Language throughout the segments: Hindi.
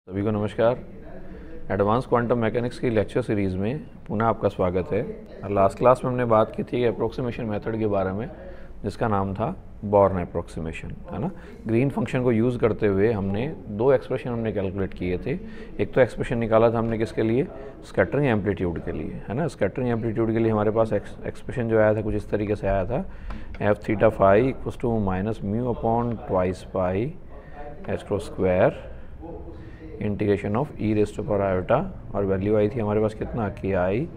सभी को नमस्कार। एडवांस क्वांटम मैकेनिक्स की लेक्चर सीरीज़ में पुनः आपका स्वागत है। लास्ट क्लास में हमने बात की थी अप्रोक्सीमेशन मेथड के बारे में, जिसका नाम था बॉर्न अप्रोक्सीमेशन, है ना। ग्रीन फंक्शन को यूज़ करते हुए हमने दो एक्सप्रेशन हमने कैलकुलेट किए थे। एक तो एक्सप्रेशन निकाला था हमने किसके लिए, स्कैटरिंग एम्पलीट्यूड के लिए, है ना। स्कैटरिंग एम्पलीट्यूड के लिए हमारे पास एक्सप्रेशन जो आया था कुछ इस तरीके से आया था, f theta phi equals to minus mu upon twice pi H cross square integration of e raise to power iota, और वैल्यू आई थी हमारे पास कितना, के आई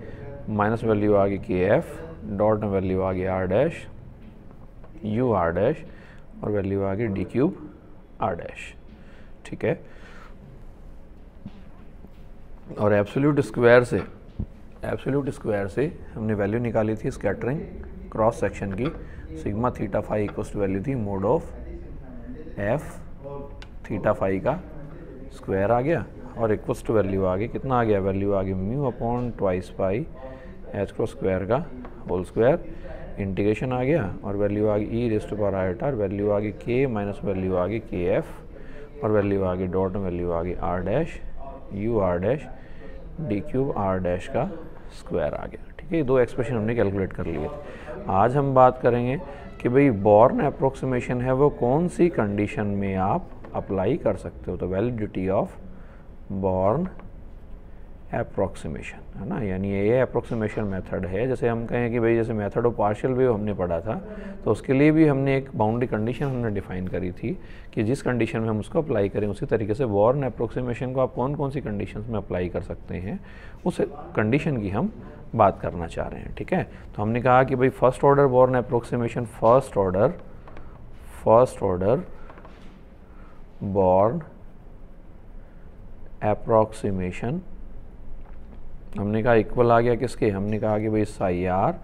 माइनस वैल्यू आ गई के एफ डॉट में वैल्यू आ गई are dash u are dash और वैल्यू आ गई डी क्यूब आर डैश, ठीक है। और एब्सोल्यूट स्क्वायर से हमने वैल्यू निकाली थी स्कैटरिंग क्रॉस सेक्शन की, sigma theta phi equals to value थी mod of F theta phi का स्क्वायर आ गया और इक्वल्स टू वैल्यू आ गई कितना आ गया, वैल्यू आ गई mu upon twice pi H cross square का होल स्क्वायर, इंटीग्रेशन आ गया और वैल्यू आ गई e raise to power iota और वैल्यू आ गई के माइनस वैल्यू आ गई के एफ और वैल्यू आ गई डॉट में वैल्यू आ गई are dash u are dash d cube r dash का स्क्वायर आ गया, ठीक है। दो एक्सप्रेशन हमने कैलकुलेट कर लिए थे। आज हम बात करेंगे कि भाई बॉर्न अप्रोक्सीमेशन है वो कौन सी कंडीशन में आप अप्लाई कर सकते हो, तो वैलिडिटी ऑफ बॉर्न अप्रोक्सीमेशन, है ना। यानी ये अप्रोक्सीमेशन मेथड है। जैसे हम कहें कि भाई जैसे मेथड ऑफ पार्शियल वेव हमने पढ़ा था, तो उसके लिए भी हमने एक बाउंड्री कंडीशन हमने डिफाइन करी थी कि जिस कंडीशन में हम उसको अप्लाई करें, उसी तरीके से बॉर्न अप्रोक्सीमेशन को आप कौन कौन सी कंडीशंस में अप्लाई कर सकते हैं, उस कंडीशन की हम बात करना चाह रहे हैं, ठीक है। तो हमने कहा कि भाई first order born approximation, first order born approximation हमने कहा इक्वल आ गया किसके, हमने कहा कि भाई psi R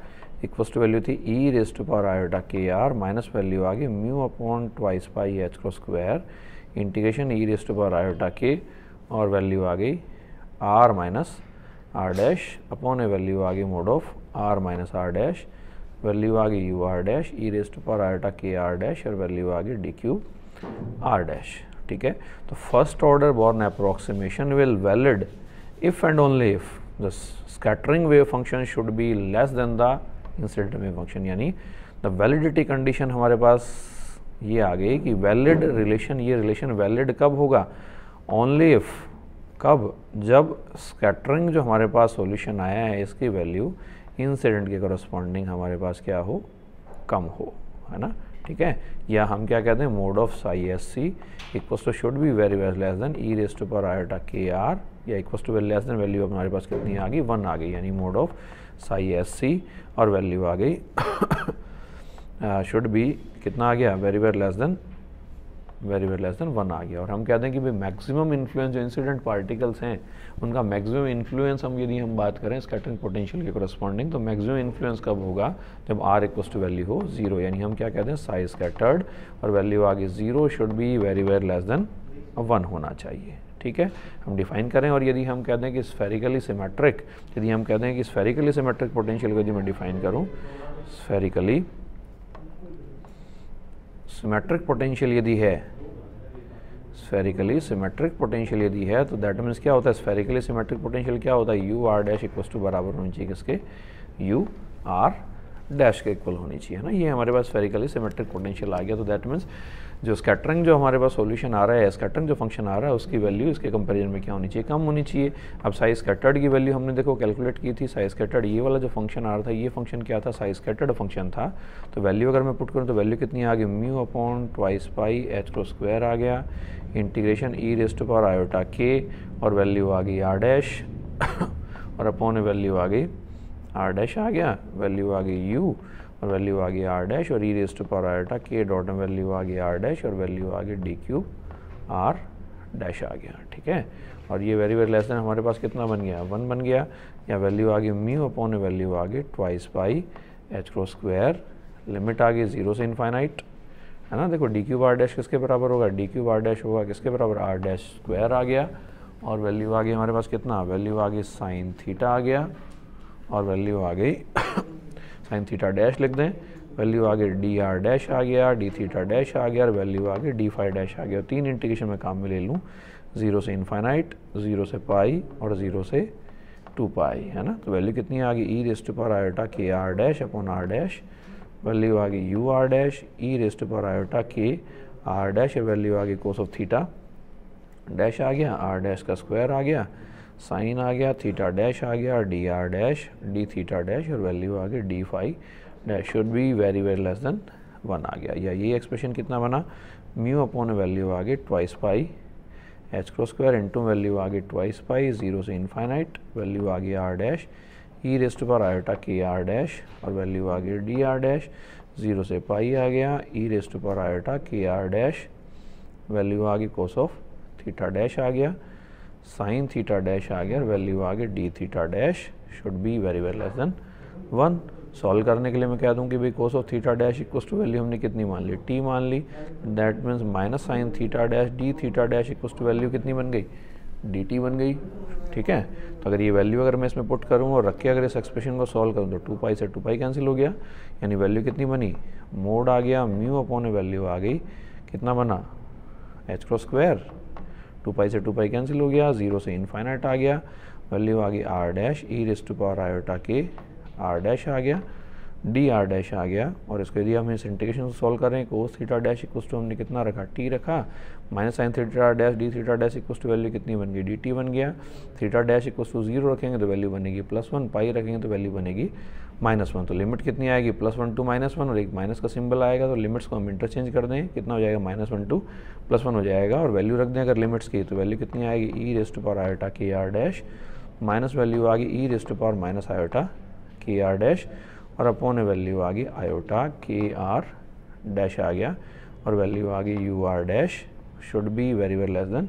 equals to value थी E raise to power iota के आर माइनस वैल्यू आ गई mu upon twice pi H cross square integration E raise to power iota के और वैल्यू आ गई R minus R dash upon a value आ गई mod of R minus R dash, value आ गई you are dash E raise to power iota के आर डैश और वैल्यू आ गई डी क्यूब आर डैश, ठीक है। तो first order born approximation will valid if and only if the scattering wave function should be less than the incident wave function. यानी द वैलिडिटी कंडीशन हमारे पास ये आ गई कि वैलिड रिलेशन, ये रिलेशन वैलिड कब होगा, ओनली इफ, कब, जब स्कैटरिंग जो हमारे पास सॉल्यूशन आया है इसकी वैल्यू इंसिडेंट के करस्पॉन्डिंग हमारे पास क्या हो, कम हो, है ना, ठीक है। या हम क्या कहते हैं, mod of psi s c equals to should be very less than e raise to power iota के आर या equals to less than value हमारे पास कितनी आ गई, 1 आ गई, यानी mod of psi s c और वैल्यू आ गई शुड बी कितना आ गया, वेरी लेस देन 1 आ गया। और हम कहते हैं कि भाई मैक्सिमम इन्फ्लुएंस जो इंसिडेंट पार्टिकल्स हैं उनका मैक्सिमम इन्फ्लुएंस हम यदि हम बात करें स्कैटरिंग पोटेंशियल के करस्पॉन्डिंग, तो मैक्सिमम इन्फ्लुएंस कब होगा, जब आर इक्वल्स टू वैल्यू हो 0, यानी हम क्या कहते हैं साई स्कैटर्ड और वैल्यू आ गई 0 should be very less than 1 होना चाहिए, ठीक है। हम डिफाइन करें और यदि हम कहते हैं कि स्फेरिकली सिमेट्रिक, यदि हम कहते हैं कि स्फेरिकली सिमेट्रिक पोटेंशियल को यदि मैं डिफाइन करूँ, स्फेरिकली सिमेट्रिक पोटेंशियल यदि है, स्फेरिकली सिमेट्रिक पोटेंशियल यदि है, तो दैट मीन्स क्या होता है, स्फेरिकली सिमेट्रिक पोटेंशियल क्या होता है, u are dash equals to बराबर होनी चाहिए किसके, यू आर डैश के इक्वल होनी चाहिए, है ना। ये हमारे पास स्फेरिकली सिमेट्रिक पोटेंशियल आ गया। तो दैट मीन्स जो स्कैटरिंग जो हमारे पास सॉल्यूशन आ रहा है, स्कैटरिंग जो फंक्शन आ रहा है उसकी वैल्यू इसके कंपैरिजन में क्या होनी चाहिए, कम होनी चाहिए। अब साई स्कैटर्ड की वैल्यू हमने देखो कैलकुलेट की थी, साई स्कैटर्ड ये वाला जो फंक्शन आ रहा था, ये फंक्शन क्या था, साई स्कैटर्ड फंक्शन था। तो वैल्यू अगर मैं पुट करूँ तो वैल्यू कितनी आ गई, mu upon twice pi H cross square आ गया integration E raise to power iota के और वैल्यू आ गई आर डैश और अपॉन वैल्यू आ गई आर डैश आ गया, वैल्यू आ गई यू और वैल्यू आ गई आर डैश और e raise to power iota k dot में वैल्यू आ गई आर डैश और वैल्यू आ गई डी क्यूब आर डैश आ गया, ठीक है। और ये वेरी लेस देन हमारे पास कितना बन गया, 1 बन गया, या वैल्यू आ गई म्यू अपॉन वैल्यू आ गई twice pi H cross square, limit आ गई 0 से इनफाइनाइट, है ना। देखो डी क्यूब आर डैश किसके बराबर होगा, डी क्यूब आर डैश होगा किसके बराबर, आर डैश स्क्वायर आ गया और वैल्यू आ गई हमारे पास कितना, वैल्यू आ गई साइन थीटा आ गया और वैल्यू आ गई साइन थीटा डैश लिख दें, वैल्यू आ गई डी आर डैश आ गया, डी थीटा डैश आ गया और वैल्यू आ गई डी फाई डैश आ गया। 3 इंटीग्रेशन में काम में ले लूँ, 0 से इन्फाइनाइट, 0 से पाई और 0 से 2 पाई, है ना। तो वैल्यू कितनी आ गई, ई रेस्ट पर आयोटा के are dash upon R dash, value आ गई you are dash E raised power iota के आर डैश, और वैल्यू आ गई कोस ऑफ थीटा डैश आ गया, आर डैश का स्क्वायर आ गया, साइन आ गया, थीटा डैश आ गया, D R dash D theta dash, और वैल्यू आ गई D phi dash should be very very less than 1 आ गया। या ये एक्सप्रेशन कितना बना, म्यू अपॉन वैल्यू आ गई twice pi H cross square into value आ गई ट्वाइस पाई 0 से इन्फाइनाइट, वैल्यू आ गई are dash E raised power iota के आर डैश, और वैल्यू आ गई डी आर डैश 0 से पाई आ गया ई रेस्ट पर आयोटा के आर डैश, वैल्यू आ गई कोस ऑफ थीटा डैश आ गया, साइन थीटा डैश आ गया, और वैल्यू आ गई D theta dash should be very very less than 1। Solve करने के लिए मैं कह दूं कि भाई cos of theta dash equals to value हमने कितनी मान ली, टी मान ली, that means minus sine theta dash D theta dash equals to value कितनी बन गई, डी टी बन गई। ठीक है, तो अगर ये वैल्यू अगर मैं इसमें पुट करूँ और रख के अगर इस एक्सप्रेशन को सॉल्व करूँ तो 2 पाई से 2 पाई कैंसिल हो गया, यानी वैल्यू कितनी बनी, मोड आ गया म्यू अपॉन वैल्यू आ गई कितना बना, एच क्रॉस स्क्वायर, 2 पाई से 2 पाई कैंसिल हो गया, 0 से इन्फाइनाइट आ गया, वैल्यू आ गई are dash E rest to power iota के आर डैश आ गया, डी आर डैश आ गया, और इसको यदि हम इस इंटीग्रेशन को सॉल्व करें cos theta dash equals to हमने कितना रखा, टी रखा, minus sine theta dash D theta dash equals to value कितनी बन गई, डी टी बन गया, थीटा डैश इक्वल्स टू 0 रखेंगे तो वैल्यू बनेगी +1, पाई रखेंगे तो वैल्यू बनेगी -1। तो लिमिट कितनी आएगी, +1 टू -1, और एक माइनस का सिंबल आएगा, तो लिमिट्स को हम इंटरचेंज कर दें, कितना हो जाएगा -1 टू +1 हो जाएगा, और वैल्यू रख दें अगर लिमिट्स की, तो वैल्यू कितनी आएगी, E rest to power iota के आर डैश माइनस वैल्यू आ गई ई rest to power minus iota के आर डैश, और अपॉन वैल्यू आ गई आयोटा के आर डैश आ गया, और वैल्यू आ गई you are dash should be very very less than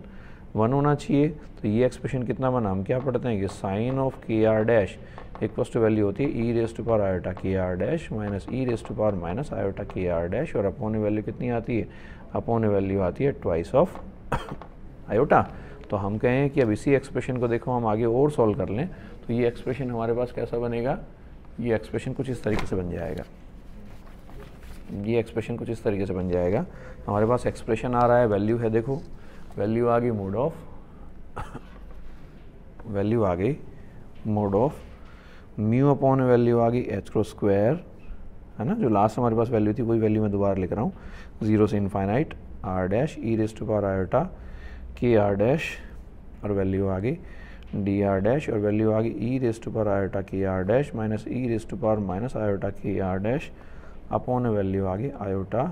1 होना चाहिए। तो ये एक्सप्रेशन कितना बना, हम क्या पढ़ते हैं कि sine of k are dash equals to value होती है e rest to power iota के are dash minus e rest to power minus iota के आर डैश, और अपॉन वैल्यू कितनी आती है, अपॉन वैल्यू आती है ट्वाइस ऑफ आयोटा। तो हम कहें कि अब इसी एक्सप्रेशन को देखो हम आगे और सॉल्व कर लें, तो ये एक्सप्रेशन हमारे पास कैसा बनेगा, ये एक्सप्रेशन कुछ इस तरीके से बन जाएगा, ये एक्सप्रेशन कुछ इस तरीके से बन जाएगा। हमारे पास एक्सप्रेशन आ रहा है, वैल्यू है, देखो वैल्यू आ गई मोड ऑफ वैल्यू आ गई mod of mu upon value आ गई एच क्रॉस स्क्वायर, है ना, जो लास्ट हमारे पास वैल्यू थी वही वैल्यू मैं दोबारा लिख रहा हूँ, 0 से infinite r dash E rest to power iota के आर डैश, और वैल्यू आ गई डी आर डैश, और वैल्यू आ गई ई रेस्ट टू पावर आयोटा के are dash minus e rest to power minus iota के आर डैश, अपॉन वैल्यू आ गई आयोटा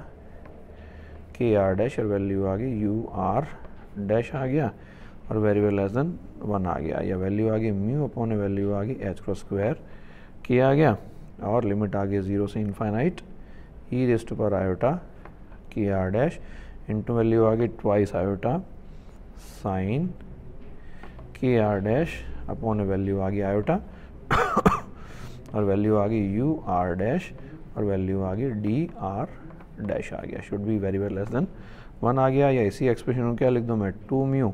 के आर डैश, और वैल्यू आ गई यू आर डैश आ गया, और वेरी वेरी लेस देन 1 आ गया, या वैल्यू आ गई म्यू अपॉन वैल्यू आ गई एच क्रॉस स्क्वायर के आ गया, और लिमिट आ गई 0 से infinite e rest to power iota के आर डैश इंटू वैल्यू आ गई twice iota sine k are dash upon value आ गई आयोटा और वैल्यू आ गई यू आर डैश, और वैल्यू आ गई डी आर डैश आ गया, should be very very less than 1 आ गया। या इसी एक्सप्रेशन को क्या लिख दूँ मैं, 2 म्यू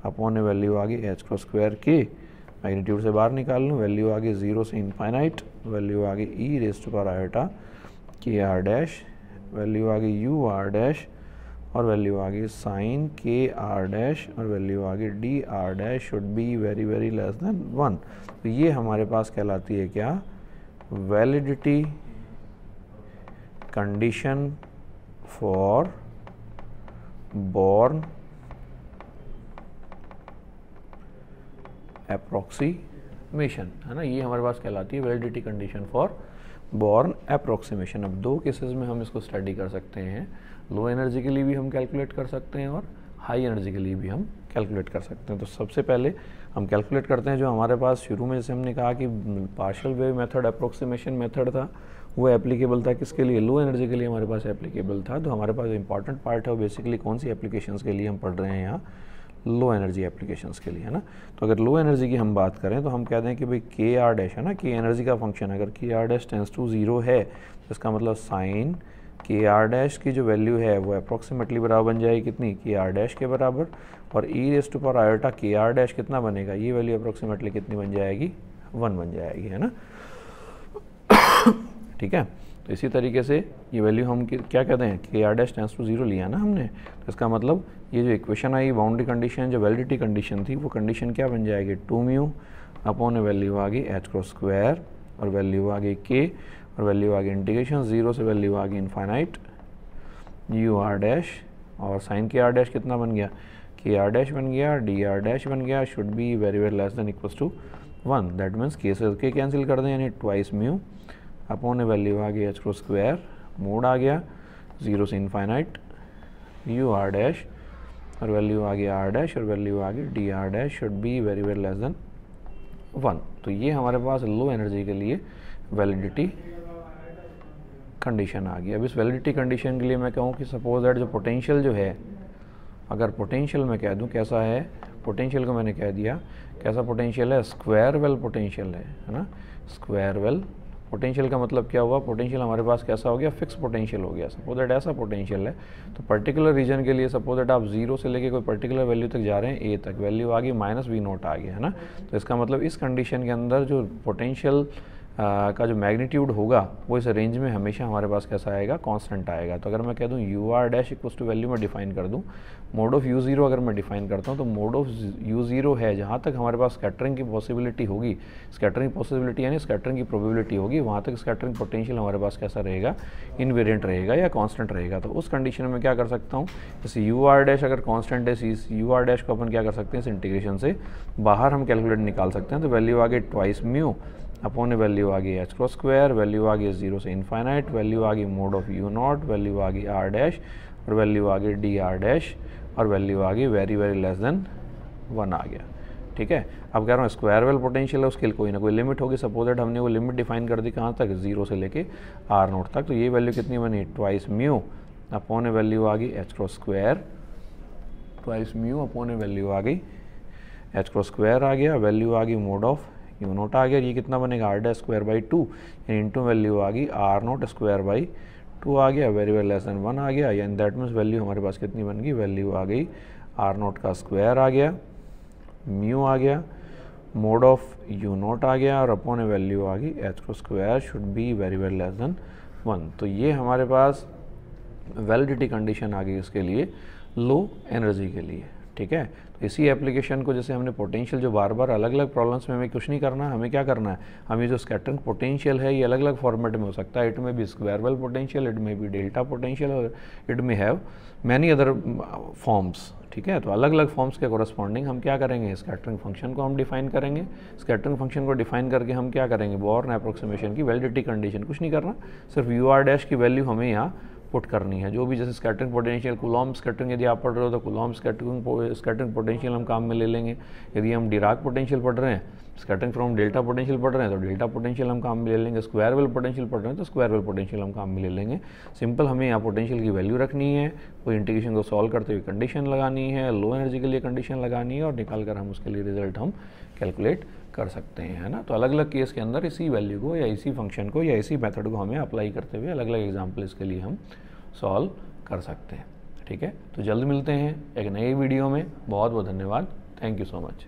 अपॉन वैल्यू आ गई एच क्रॉस स्क्वायर के, मैग्नीट्यूड से बाहर निकाल लूँ, वैल्यू आ गई 0 से इन्फाइनाइट, वैल्यू आ गई ई रेस्ट टू पावर आयोटा के आर डैश, वैल्यू आ गई यू आर डैश, और वैल्यू आ गई साइन के आर डैश, और वैल्यू आ गई D R dash should be very very less than 1। तो ये हमारे पास कहलाती है क्या, validity condition for Born approximation, है ना, ये हमारे पास कहलाती है validity condition for Born approximation. अब 2 केसेस में हम इसको स्टडी कर सकते हैं, लो एनर्जी के लिए भी हम कैलकुलेट कर सकते हैं और हाई एनर्जी के लिए भी हम कैलकुलेट कर सकते हैं। तो सबसे पहले हम कैलकुलेट करते हैं जो हमारे पास शुरू में जैसे हमने कहा कि partial wave method approximation method था, वो एप्लीकेबल था किसके लिए, लो एनर्जी के लिए हमारे पास एप्लीकेबल था। तो हमारे पास इंपॉर्टेंट पार्ट है वो बेसिकली कौन सी एप्लीकेशंस के लिए हम पढ़ रहे हैं यहाँ, लो एनर्जी एप्लीकेशंस के लिए, है ना। तो अगर लो एनर्जी की हम बात करें तो हम कहते हैं कि भाई के आर डैश है ना, के एनर्जी का फंक्शन, अगर के आर डैश टेंस टू 0 है तो इसका मतलब साइन के आर डैश की जो वैल्यू है वो अप्रॉक्सीमेटली बराबर बन जाएगी कितनी, के आर डैश के बराबर, और ई रेस टू पावर आयोटा के आर डैश कितना बनेगा, ये वैल्यू अप्रॉक्सीमेटली कितनी बन जाएगी, 1 बन जाएगी, है ना। ठीक है, तो इसी तरीके से ये वैल्यू हम क्या कहते हैं, के आर डैश टेंस टू 0 लिया ना हमने, तो इसका मतलब ये जो इक्वेशन आई बाउंड्री कंडीशन जो वैलिडिटी कंडीशन थी वो कंडीशन क्या बन जाएगी, 2 म्यू अपॉन वैल्यू आ गई h क्रॉस स्क्वायर और वैल्यू आ गई k और वैल्यू आ गई इंटीग्रेशन 0 से वैल्यू आ गई इनफाइनाइट यू आर डैश और साइन के आर डैश कितना बन गया, के आर डैश बन गया, डी आर डैश बन गया, should be very very less than equals to 1, that means k से के कैंसिल कर दें यानी ट्वाइस म्यू अपॉन वैल्यू आ गई h क्रॉस स्क्वायर, मोड आ गया 0 से इनफाइनाइट यू आर डैश और वैल्यू आ गई आर डैश और वैल्यू आ गई D R dash should be very very less than 1। तो ये हमारे पास लो एनर्जी के लिए वैलिडिटी कंडीशन आ गई। अब इस वैलिडिटी कंडीशन के लिए मैं कहूँ कि सपोज दैट जो पोटेंशियल जो है, अगर पोटेंशियल मैं कह दूँ कैसा है, पोटेंशियल को मैंने कह दिया कैसा पोटेंशियल है, स्क्वायर वेल पोटेंशियल है ना, स्क्वायर वेल पोटेंशियल का मतलब क्या हुआ, पोटेंशियल हमारे पास कैसा हो गया, फिक्स पोटेंशियल हो गया। सपोज दैट ऐसा पोटेंशियल है तो पर्टिकुलर रीजन के लिए सपोज दैट आप 0 से लेके कोई पर्टिकुलर वैल्यू तक जा रहे हैं, ए तक वैल्यू आ गई माइनस वी नोट आ गया है ना, तो इसका मतलब इस कंडीशन के अंदर जो पोटेंशियल का जो मैग्नीट्यूड होगा वो इस रेंज में हमेशा हमारे पास कैसा आएगा, कांस्टेंट आएगा। तो अगर मैं कह दूँ u are dash equals to value में डिफाइन कर दूँ, मोड ऑफ u0 अगर मैं डिफाइन करता हूँ तो मोड ऑफ u0 है जहाँ तक हमारे पास स्कैटरिंग की पॉसिबिलिटी होगी, स्कैटरिंग पॉसिबिलिटी यानी स्कैटरिंग की प्रोबेबिलिटी होगी, वहाँ तक स्कैटरिंग पोटेंशियल हमारे पास कैसा रहेगा, इनवेरिएंट रहेगा या कांस्टेंट रहेगा। तो उस कंडीशन में क्या कर सकता हूँ, जैसे यू आर डैश अगर कांस्टेंट है, इस यू आर डैश को अपन क्या कर सकते हैं, इस इंटीग्रेशन से बाहर हम कैलकुलेट निकाल सकते हैं। तो वैल्यू आ गई ट्वाइस म्यू अपॉन वैल्यू आ गई h क्रॉस स्क्वायर, वैल्यू आ गई 0 से इनफाइनाइट, वैल्यू आ गई mod of u naught, value आ गई r डैश और वैल्यू आ गई डी आर डैश और वैल्यू आ गई वेरी वेरी लेस देन 1 आ गया। ठीक है, अब कह रहा हूँ स्क्वायर वेल पोटेंशियल है, उसके लिए कोई ना कोई लिमिट होगी। सपोज दैट हमने वो लिमिट डिफाइन कर दी कहाँ तक, 0 से लेके r नोट तक। तो ये वैल्यू कितनी बनी, ट्वाइस म्यू अपॉन वैल्यू आ गई h cross square, twice mu upon value आ गई h क्रॉस स्क्वायर आ गया, वैल्यू आ गई मोड ऑफ यू नोट आ गया, ये कितना बनेगा R dash square by 2 into value आ गई आर नोट स्क्वायर बाई 2 आ गया, वेरी वेरी लेस देन 1 आ गया, यानी दैट मीन्स वैल्यू हमारे पास कितनी बन गई, वैल्यू आ गई आर नोट का स्क्वायर आ गया, म्यू आ गया, मोड ऑफ यू नोट आ गया और अपॉन वैल्यू आ गई एच को square should be very very less than 1। तो ये हमारे पास वैलिडिटी कंडीशन आ गई इसके लिए लो एनर्जी के लिए। ठीक है, तो इसी एप्लीकेशन को जैसे हमने पोटेंशियल जो बार बार अलग अलग प्रॉब्लम्स में हमें कुछ नहीं करना है, हमें क्या करना है, हमें जो स्कैटरिंग पोटेंशियल है ये अलग अलग फॉर्मेट में हो सकता है। It may be square well potential, it may be delta potential और it may have many other forms. ठीक है, तो अलग अलग फॉर्म्स के कोरस्पॉन्डिंग हम क्या करेंगे, स्कैटरिंग फंक्शन को हम डिफाइन करेंगे। स्कैटरिंग फंक्शन को डिफाइन करके हम क्या करेंगे, बॉर्न अप्रोक्सीमेशन की वैलिडिटी कंडीशन, कुछ नहीं करना, सिर्फ यू आर डैश की वैल्यू हमें यहाँ पुट करनी है। जो भी जैसे स्कैटरिंग पोटेंशियल, कूलॉम्ब स्कैटरिंग यदि आप पढ़ रहे हो तो कूलॉम्ब स्कैटरिंग पोटेंशियल हम काम में ले लेंगे। यदि हम डिराक पोटेंशियल पढ़ रहे हैं, स्कैटरिंग फ्रॉम डेल्टा पोटेंशियल पढ़ रहे हैं तो डेल्टा पोटेंशियल हम काम में ले लेंगे। स्क्वायर वेल पोटेंशियल पढ़ रहे हैं तो स्क्वायर वेल पोटेंशियल हम काम में ले लेंगे। सिंपल हमें यहाँ पोटेंशियल की वैल्यू रखनी है, कोई इंटीग्रेशन को सॉल्व करते हुए कंडीशन लगानी है, लो एनर्जी के लिए कंडीशन लगानी है और निकाल कर हम उसके लिए रिजल्ट हम कैलकुलेट कर सकते हैं, है ना। तो अलग अलग केस के अंदर इसी वैल्यू को या इसी फंक्शन को या इसी मेथड को हमें अप्लाई करते हुए अलग अलग एग्जाम्पल इसके लिए हम सॉल्व कर सकते हैं। ठीक है, तो जल्द मिलते हैं एक नई वीडियो में। बहुत बहुत धन्यवाद, थैंक यू सो मच।